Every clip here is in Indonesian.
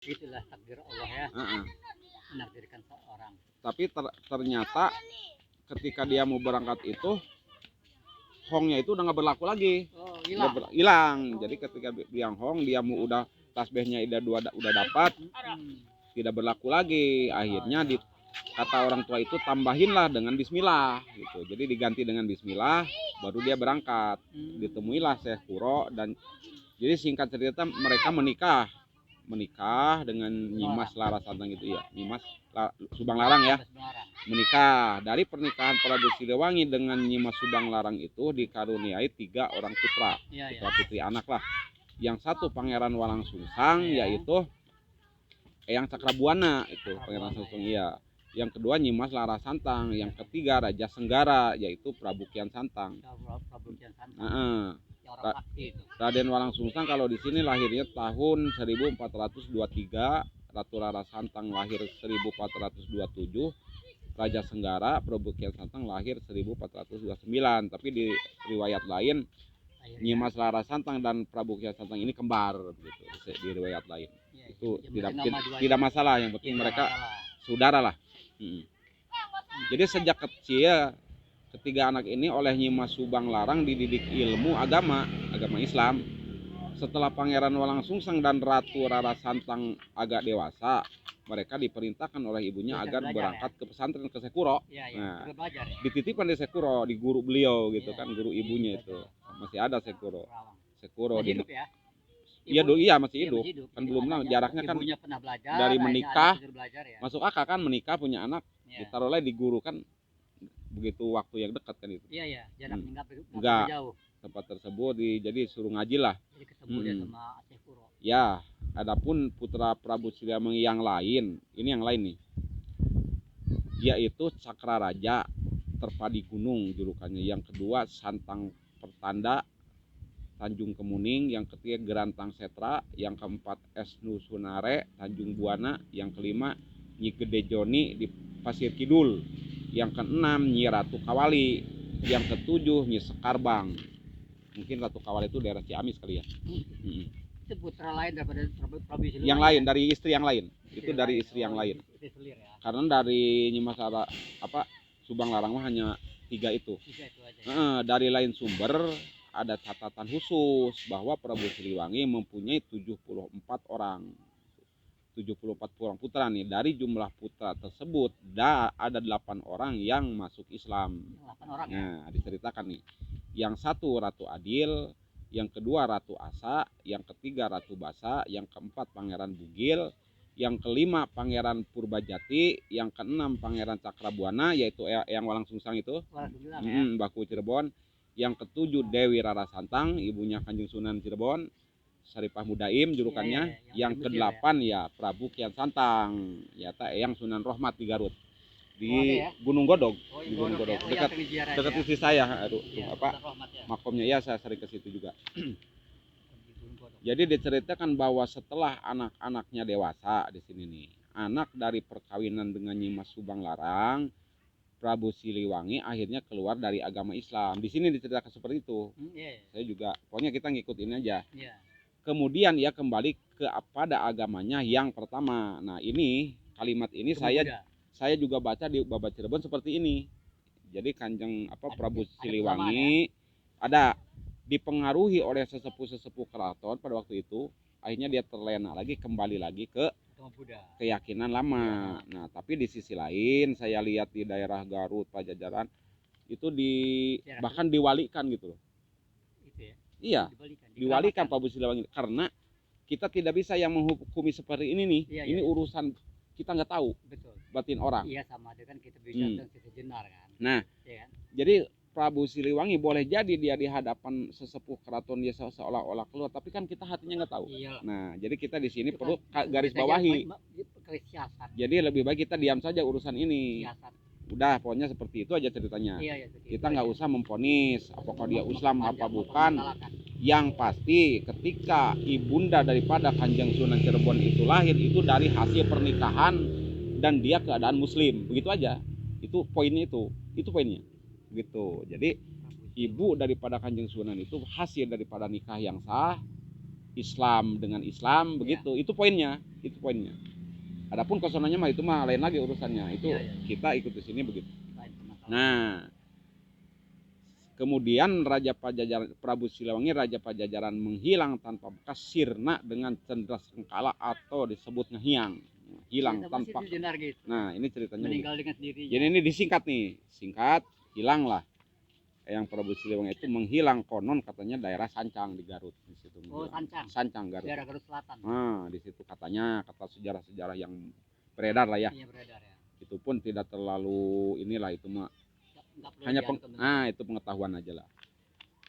Itulah takdir Allah ya, Heeh. menakdirkan seorang. Tapi ternyata ketika dia mau berangkat itu hongnya itu udah nggak berlaku lagi. Oh, Udah hilang. hilang. Jadi ketika dia hong, dia mau udah tasbihnya udah dapat, tidak berlaku lagi. Akhirnya kata orang tua itu tambahinlah dengan bismillah gitu. Jadi diganti dengan bismillah baru dia berangkat. Ditemuilah Syekh Kuro dan jadi singkat cerita mereka menikah dengan Nyimas Larasantang itu ya. Nyimas Subang Larang ya. Menikah. Dari pernikahan Prabu Siliwangi dengan Nyimas Subang Larang itu dikaruniai 3 orang putra. Putra putri anak lah. Yang satu Pangeran Walang Sungsang yaitu Eyang Cakrabuana itu Pangeran Sungsang iya. Yang kedua Nyimas Larasantang, yang ketiga Raja Senggara yaitu Prabu Kian Santang. Prabu Kian Santang. Raden Walang Sungsang kalau di sini lahirnya tahun 1423, Ratu Larasantang lahir 1427, Raja Senggara Prabu Kian Santang lahir 1429. Tapi di riwayat lain Nyimas Larasantang dan Prabu Kian Santang ini kembar gitu di riwayat lain. Itu tidak masalah, yang penting mereka saudara lah. Jadi sejak kecil ketiga anak ini oleh Nyimas Subang Larang dididik ilmu agama Islam. Setelah Pangeran Walang Sungsang dan Ratu Rara Santang agak dewasa, mereka diperintahkan oleh ibunya agar berangkat ke pesantren ke Sekuro. Nah, dititipkan di Sekuro, di guru beliau gitu kan, guru ibunya itu. Masih ada Sekuro di iya masih hidup. Kan belum lama jaraknya kan dari menikah masuk akal kan, menikah punya anak ditaruhlah di guru kan begitu waktu yang dekat kan itu. Iya, jaraknya enggak jauh. Tempat tersebut jadi suruh ngaji lah. Jadi ketemu dia sama Aceh Puro. Ya, adapun putra Prabu Siliwangi yang lain, ini yang lain nih. Yaitu Cakra Raja, Terpadi Gunung julukannya. Yang kedua Santang Pertanda, Tanjung Kemuning. Yang ketiga Gerantang Setra. Yang keempat Esnu Sunare, Tanjung Buana. Yang kelima Nyi Gede Joni di Pasir Kidul. Yang keenam Nyi Ratu Kawali. Yang ketujuh Nyi Sekarbang. Mungkin Ratu Kawali itu daerah Ciamis kali ya. Itu putra lain daripada Prabu Siliwangi. Yang lain dari istri yang lain. Itu dari istri yang lain. Karena dari Nyimas Subang Larang hanya 3 itu. 3 itu aja. Dari lain sumber ada catatan khusus bahwa Prabu Siliwangi mempunyai 74 orang putra nih. Dari jumlah putra tersebut ada 8 orang yang masuk Islam. 8 orang. Nah, diceritakan nih. Yang satu Ratu Adil, yang kedua Ratu Asa, yang ketiga Ratu Basa, yang keempat Pangeran Bugil, yang kelima Pangeran Purbajati, yang keenam Pangeran Cakrabuana yaitu yang Walang Sungsang itu, Baku Cirebon, yang ketujuh Dewi Rara Santang, ibunya Kanjeng Sunan Cirebon, Saripah Mudaim julukannya, yang kedelapan ya Prabu Kian Santang, ya yang Sunan Rohmat di Garut. Di Gunung Godog, di Gunung Godog dekat istri saya, makomnya ya, saya sering ke situ juga. Jadi diceritakan bahwa setelah anak-anaknya dewasa di sini nih, anak dari perkawinan dengan Nyimas Subang Larang, Prabu Siliwangi akhirnya keluar dari agama Islam. Di sini diceritakan seperti itu. Saya juga, pokoknya kita ngikutin aja. Kemudian ia kembali pada agamanya yang pertama. Nah ini kalimat ini saya juga baca di Babat Cirebon seperti ini. Jadi Kanjeng Prabu Siliwangi ada dipengaruhi oleh sesepuh keraton pada waktu itu, akhirnya dia terlena lagi, kembali lagi ke keyakinan lama. Nah tapi di sisi lain saya lihat di daerah Garut Pajajaran itu bahkan diwalikan gitu loh. Iya, diwalikan Prabu Siliwangi karena kita tidak bisa yang menghukumi seperti ini nih. Ini urusan kita nggak tahu. Betul. Batin orang. Iya sama dengan kita bisa sejenar kan. Nah, jadi Prabu Siliwangi boleh jadi dia di hadapan sesepuh keraton dia seolah-olah keluar, tapi kan kita hatinya nggak tahu. Iyalah. Nah, jadi kita di sini perlu garis bawahi. Jadi lebih baik kita diam saja urusan ini. Udah, pokoknya seperti itu aja ceritanya. Kita nggak usah memvonis apakah dia Islam apa bukan. Yang pasti ketika ibunda daripada Kanjeng Sunan Cirebon itu lahir itu dari hasil pernikahan dan dia keadaan muslim, begitu aja. Itu poinnya itu poinnya. Gitu. Jadi ibu daripada Kanjeng Sunan itu hasil daripada nikah yang sah Islam dengan Islam begitu. Itu poinnya, itu poinnya. Adapun kosonannya mah itu mah lain lagi urusannya. Itu kita ikut di sini begitu. Nah, kemudian Raja Pajajaran Prabu Siliwangi Raja Pajajaran menghilang tanpa bekas sirna dengan cendera sengkala atau disebut ngehiang. Hilang tanpa. Gitu. Nah, ini ceritanya. Meninggal dengan sendirinya. Jadi ini disingkat nih, singkat, hilang lah. Yang Prabu Siliwangi itu menghilang, konon katanya daerah Sancang di Garut di situ. Oh, Sancang. Sancang Garut. Daerah Garut Selatan. Nah, di situ katanya, kata sejarah-sejarah yang beredar lah ya. Iya, beredar ya. Itu pun tidak terlalu inilah itu mah. Nggak Hanya itu pengetahuan aja lah.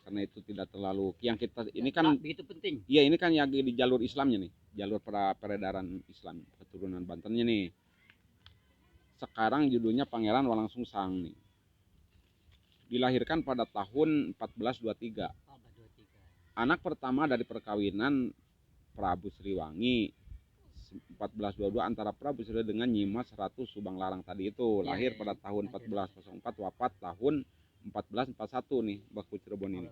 Karena itu tidak terlalu yang kita ini kan begitu penting. Iya, ini kan yang di jalur Islamnya nih, jalur peredaran Islam keturunan Bantennya nih. Sekarang judulnya Pangeran Walangsungsang nih. Dilahirkan pada tahun 1423. Anak pertama dari perkawinan Prabu Siliwangi 1422 antara Prabu Siliwangi dengan Nyimas Ratu Subang Larang tadi itu. Lahir pada tahun 1404, wafat tahun 1441 nih Baku Cirebon ini.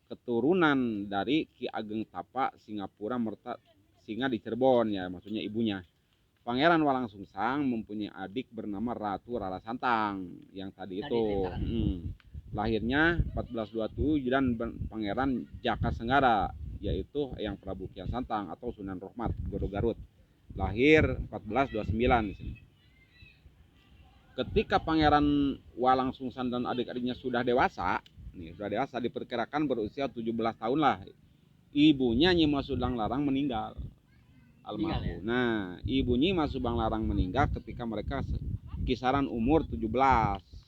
Keturunan dari Ki Ageng Tapa Singapura Merta Singa di Cirebon ya, maksudnya ibunya. Pangeran Walangsungsang mempunyai adik bernama Ratu Rara Santang yang tadi itu. Lahirnya 1427 dan Pangeran Jaka Senggara yaitu yang Prabu Kian Santang atau Sunan Rohmat Goro Garut. Lahir 1429 di sini. Ketika Pangeran Walangsungsang dan adik-adiknya sudah dewasa, diperkirakan berusia 17 tahun lah. Ibunya Nyimas Subang Larang meninggal. Almarhum. Nah, ibu Nyimas Subang Larang meninggal ketika mereka kisaran umur 17